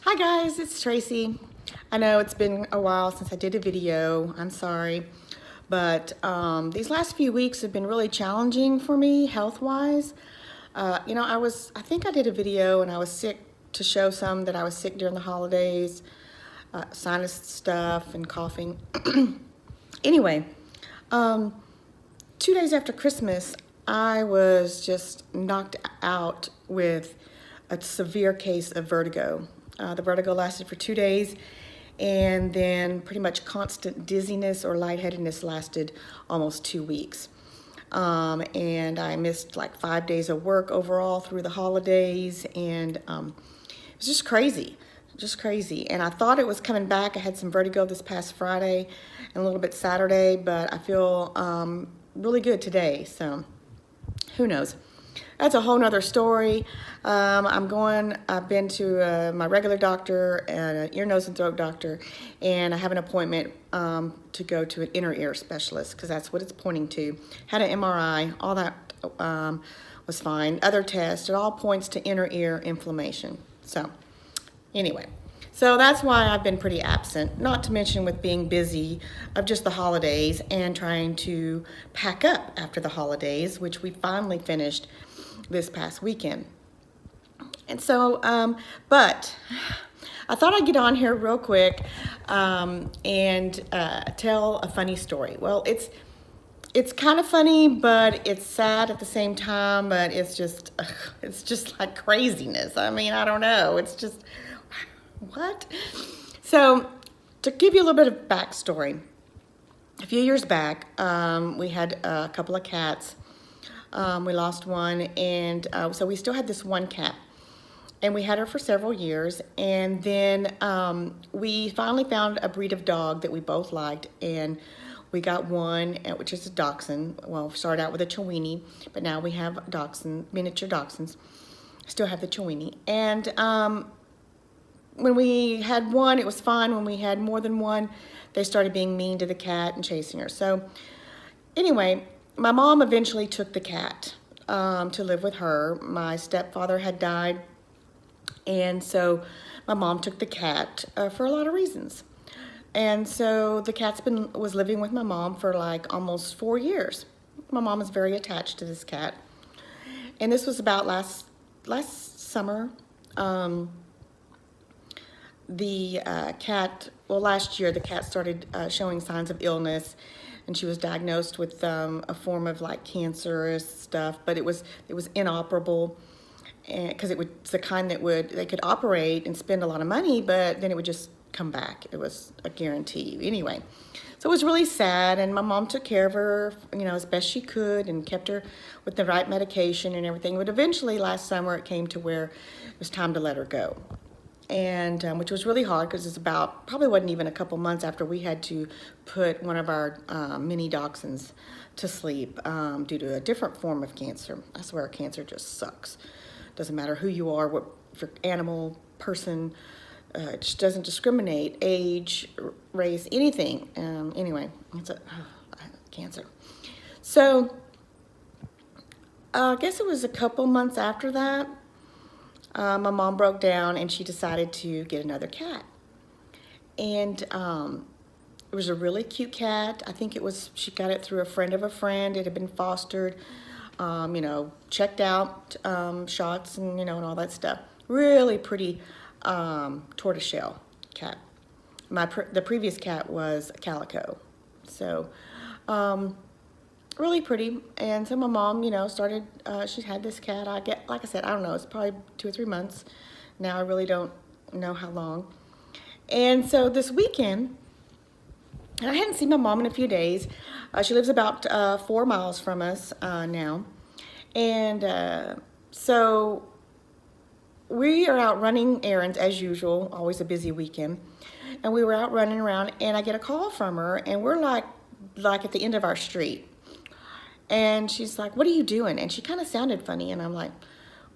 Hi guys, it's Tracy. I know it's been a while since I did a video. I'm sorry. But these last few weeks have been really challenging for me health-wise. I think I did a video and I was sick to show some that I was sick during the holidays, sinus stuff and coughing. Anyway, 2 days after Christmas, I was just knocked out with a severe case of vertigo. The vertigo lasted for 2 days, and then pretty much constant dizziness or lightheadedness lasted almost 2 weeks. And I missed like 5 days of work overall through the holidays, and it was just crazy. And I thought it was coming back. I had some vertigo this past Friday and a little bit Saturday, but I feel really good today, so who knows. That's a whole nother story. I've been to my regular doctor and an ear, nose, and throat doctor, and I have an appointment to go to an inner ear specialist because that's what it's pointing to. Had an MRI, all that was fine. Other tests, it all points to inner ear inflammation. So anyway, so that's why I've been pretty absent, not to mention with being busy of just the holidays and trying to pack up after the holidays, which we finally finished this past weekend. And so, but I thought I'd get on here real quick and tell a funny story. Well, it's kind of funny, but it's sad at the same time, but it's just like craziness. I mean, I don't know. It's just, what? So to give you a little bit of backstory, a few years back, we had a couple of cats. We lost one, and so we still had this one cat, and we had her for several years, and then we finally found a breed of dog that we both liked, and we got one, which is a dachshund. Well, we started out with a Chiweenie, but now we have miniature dachshunds. Still have the Chiweenie, and when we had one, it was fine. When we had more than one, they started being mean to the cat and chasing her. So anyway, my mom eventually took the cat to live with her. My stepfather had died, and so my mom took the cat for a lot of reasons. And so the cat's was living with my mom for like almost 4 years. My mom is very attached to this cat. And this was about last summer. Last year the cat started showing signs of illness, and she was diagnosed with a form of like cancerous stuff, but it was inoperable, because it was the kind that they could operate and spend a lot of money, but then it would just come back. It was a guarantee anyway. So it was really sad, and my mom took care of her, as best she could, and kept her with the right medication and everything. But eventually last summer it came to where it was time to let her go. And which was really hard, because it's probably wasn't even a couple months after we had to put one of our mini dachshunds to sleep due to a different form of cancer. I swear, cancer just sucks. Doesn't matter who you are, what, if you're animal, person, it just doesn't discriminate, age, race, anything. Anyway, it's cancer. So I guess it was a couple months after that, my mom broke down and she decided to get another cat. And it was a really cute cat. I think she got it through a friend of a friend. It had been fostered, checked out, shots and, and all that stuff. Really pretty tortoiseshell cat. The previous cat was a calico. So really pretty. And so my mom, started, she had this cat. Like I said, I don't know, it's probably 2 or 3 months. Now I really don't know how long. And so this weekend, and I hadn't seen my mom in a few days. She lives about 4 miles from us now. And so we are out running errands as usual, always a busy weekend. And we were out running around, and I get a call from her, and we're like at the end of our street. And she's like, "What are you doing?" And she kind of sounded funny, and I'm like,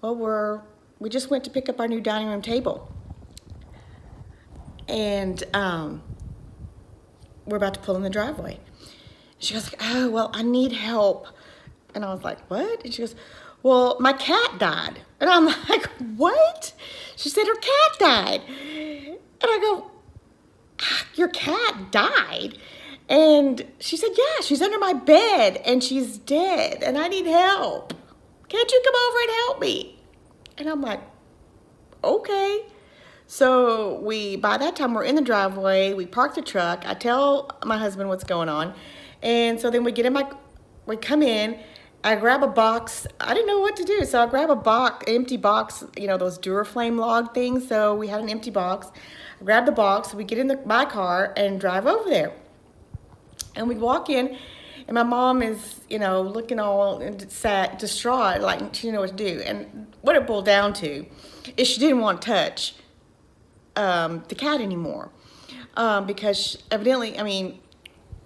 "Well, we just went to pick up our new dining room table, and we're about to pull in the driveway." She goes, "Oh, well, I need help." And I was like, "What?" And she goes, Well, my cat died. And I'm like, what? She said her cat died. And I go, your cat died? And she said, yeah, she's under my bed and she's dead and I need help. Can't you come over and help me? And I'm like, okay. So by that time we're in the driveway, we park the truck, I tell my husband what's going on. And so then we come in, I grab a box, I didn't know what to do. So I grab empty box, those Duraflame log things. So we had an empty box. I grab the box, we get in my car and drive over there. And we walk in, and my mom is, looking all sad, distraught, like she didn't know what to do. And what it boiled down to is she didn't want to touch the cat anymore. Because evidently,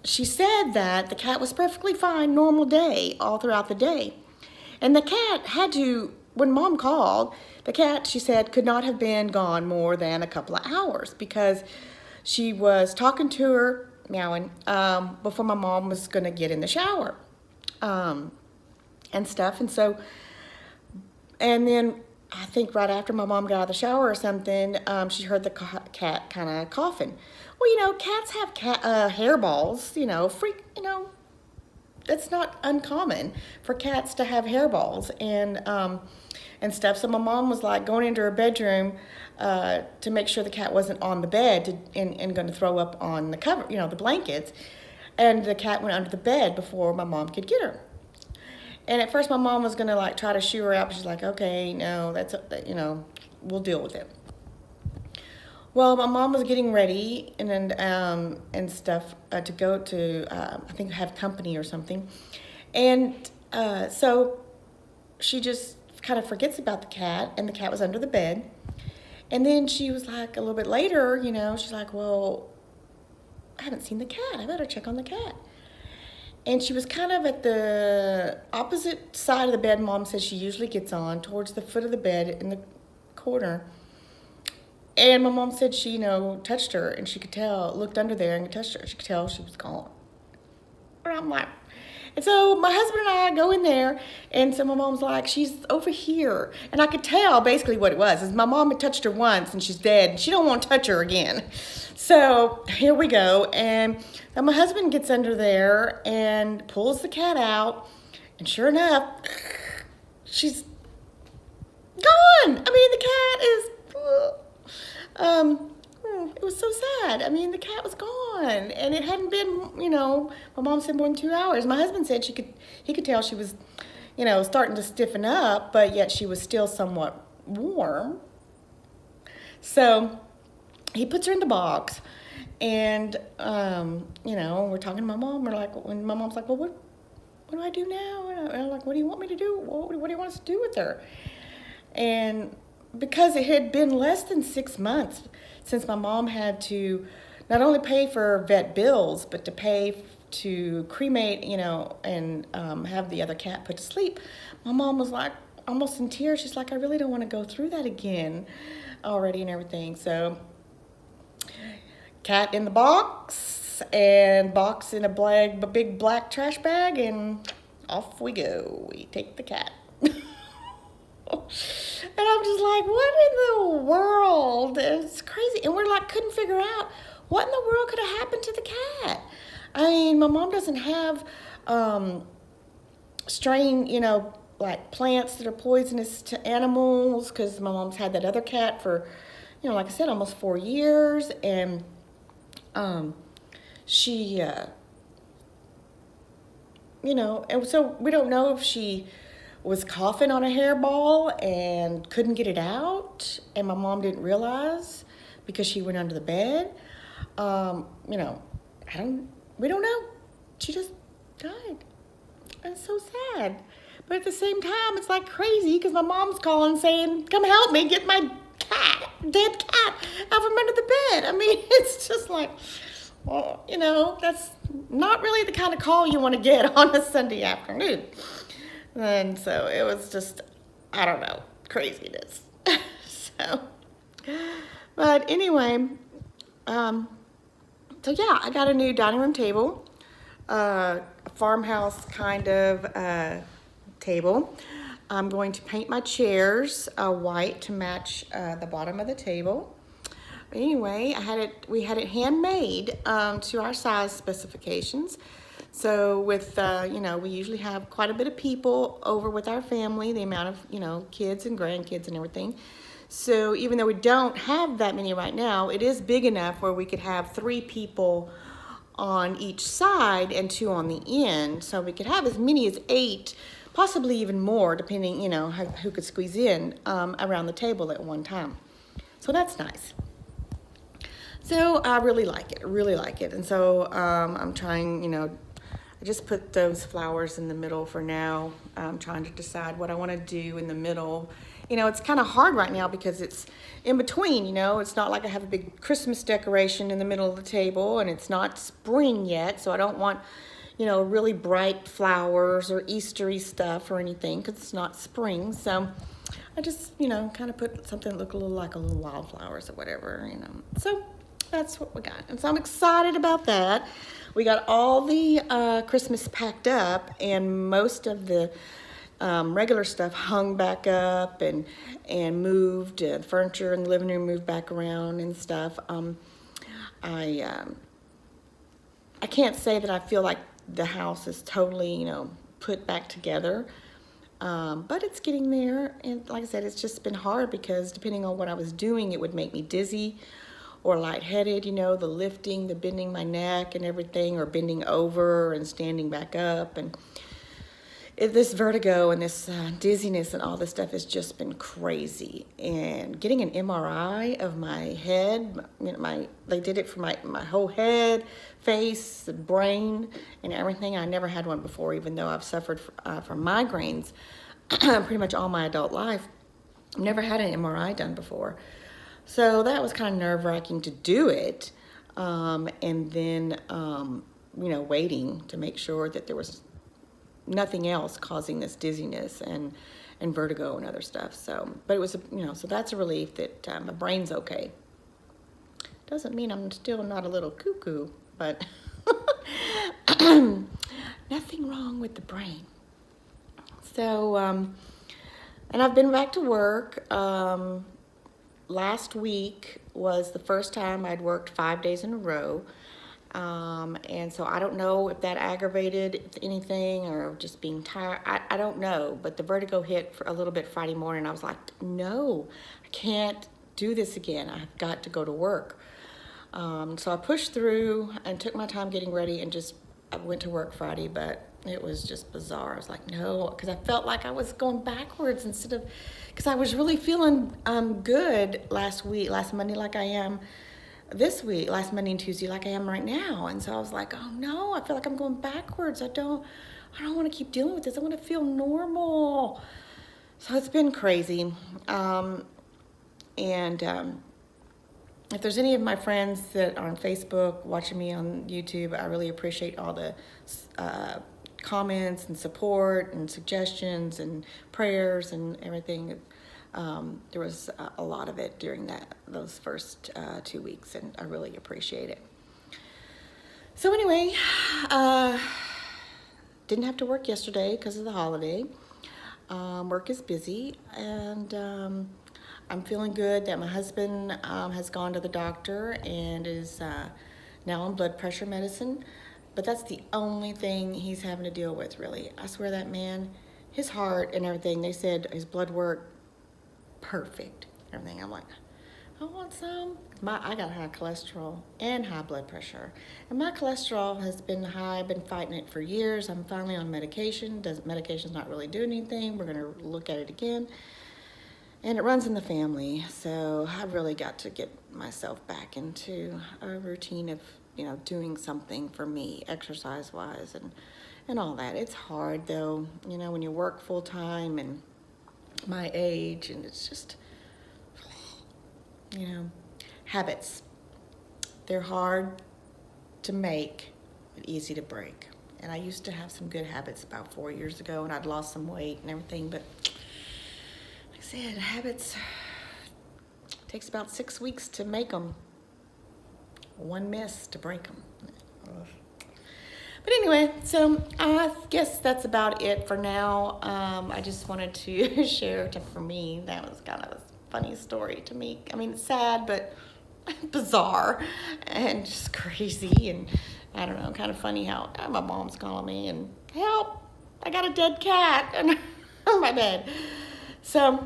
she said that the cat was perfectly fine, normal day, all throughout the day. And the cat when Mom called, the cat, she said, could not have been gone more than a couple of hours because she was talking to her, meowing, before my mom was going to get in the shower and stuff. And then I think right after my mom got out of the shower or something, she heard the cat kind of coughing. Well, cats have hairballs, that's not uncommon for cats to have hairballs and stuff. So my mom was like going into her bedroom to make sure the cat wasn't on the bed and going to throw up on the cover, the blankets. And the cat went under the bed before my mom could get her. And at first my mom was going to try to shoo her out, but she's like, okay, no, that's, we'll deal with it. Well, my mom was getting ready and stuff to go to, I think, have company or something. And so she just kind of forgets about the cat, and the cat was under the bed. And then she was like, a little bit later, she's like, well, I haven't seen the cat. I better check on the cat. And she was kind of at the opposite side of the bed Mom says she usually gets on, towards the foot of the bed in the corner. And my mom said she, touched her, and she could tell, looked under there and touched her. She could tell she was gone. And I'm like, and so my husband and I go in there, and so my mom's like, she's over here. And I could tell basically what it was, is my mom had touched her once, and she's dead, and she don't want to touch her again. So here we go, and then my husband gets under there and pulls the cat out, and sure enough, she's gone. The cat is... it was so sad. The cat was gone, and it hadn't been, my mom said more than 2 hours. My husband said he could tell she was, starting to stiffen up, but yet she was still somewhat warm. So he puts her in the box, and, we're talking to my mom. When my mom's like, well, what do I do now? And I'm like, what do you want me to do? What do you want us to do with her? And because it had been less than 6 months since my mom had to not only pay for vet bills, but to pay to cremate, and have the other cat put to sleep, my mom was like almost in tears. She's like, I really don't want to go through that again already and everything. So cat in the box, and box in a big black trash bag, and off we go. We take the cat. And I'm just like, what in the world? And it's crazy. And we're like, couldn't figure out what in the world could have happened to the cat. My mom doesn't have like plants that are poisonous to animals, because my mom's had that other cat for, like I said, almost 4 years. And she, and so we don't know if she was coughing on a hairball and couldn't get it out, and my mom didn't realize because she went under the bed. We don't know. She just died. And it's so sad. But at the same time, it's like crazy, because my mom's calling saying, come help me get my dead cat out from under the bed. It's just like, well, that's not really the kind of call you want to get on a Sunday afternoon. And so it was just, I don't know, craziness. But anyway, so yeah, I got a new dining room table, a farmhouse kind of table. I'm going to paint my chairs white to match the bottom of the table. Anyway, we had it handmade to our size specifications. So with, we usually have quite a bit of people over with our family, the amount of, kids and grandkids and everything. So even though we don't have that many right now, it is big enough where we could have 3 people on each side and 2 on the end. So we could have as many as 8, possibly even more, depending, who could squeeze in around the table at one time. So that's nice. So I really like it. And so I'm trying, I just put those flowers in the middle for now. I'm trying to decide what I want to do in the middle. It's kind of hard right now because it's in between, it's not like I have a big Christmas decoration in the middle of the table, and it's not spring yet, so I don't want, really bright flowers or Eastery stuff or anything because it's not spring. So I just, kind of put something that looked a little like a little wildflowers or whatever, So that's what we got. And so I'm excited about that. We got all the Christmas packed up, and most of the regular stuff hung back up and moved. Furniture in the living room moved back around and stuff. I can't say that I feel like the house is totally, put back together. But it's getting there. And like I said, it's just been hard because depending on what I was doing, it would make me dizzy or lightheaded, the lifting, the bending my neck and everything, or bending over and standing back up. And this vertigo and this dizziness and all this stuff has just been crazy. And getting an MRI of my head, they did it for my whole head, face, brain, and everything. I never had one before, even though I've suffered from migraines pretty much all my adult life. I've never had an MRI done before. So that was kind of nerve-wracking to do it. And then, waiting to make sure that there was nothing else causing this dizziness and vertigo and other stuff. So, but it was, so that's a relief that my brain's okay. Doesn't mean I'm still not a little cuckoo, but nothing wrong with the brain. So, and I've been back to work. Last week was the first time I'd worked 5 days in a row. And so I don't know if that aggravated anything or just being tired. I don't know, but the vertigo hit for a little bit Friday morning. I was like, no, I can't do this again. I've got to go to work. So I pushed through and took my time getting ready and I went to work Friday, but it was just bizarre. I was like, no, because I felt like I was going backwards because I was really feeling good last Monday like I am this week, last Monday and Tuesday like I am right now. And so I was like, oh no, I feel like I'm going backwards. I don't want to keep dealing with this. I want to feel normal. So it's been crazy. If there's any of my friends that are on Facebook watching me on YouTube, I really appreciate all the comments and support and suggestions and prayers and everything. There was a lot of it during those first 2 weeks, and I really appreciate it. So anyway, didn't have to work yesterday because of the holiday. Work is busy, and I'm feeling good that my husband has gone to the doctor and is now on blood pressure medicine. But that's the only thing he's having to deal with, really. I swear that man, his heart and everything, they said his blood work, perfect, everything. I'm like, I want some. I got high cholesterol and high blood pressure. And my cholesterol has been high. I've been fighting it for years. I'm finally on medication. Medication's not really doing anything. We're going to look at it again. And it runs in the family. So I've really got to get myself back into a routine of, doing something for me, exercise-wise and all that. It's hard, though, when you work full-time and my age, and it's just, habits. They're hard to make, but easy to break. And I used to have some good habits about 4 years ago, and I'd lost some weight and everything, but like I said, habits takes about 6 weeks to make them. One miss to break them. But anyway, so I guess that's about it for now. I just wanted to share, for me, that was kind of a funny story to me. I mean, it's sad, but bizarre and just crazy. And I don't know, kind of funny how my mom's calling me and help, I got a dead cat on my bed. So,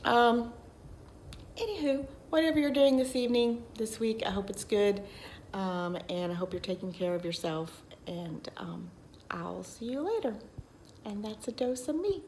anywho, whatever you're doing this evening, this week, I hope it's good. And I hope you're taking care of yourself. And I'll see you later. And that's a dose of me.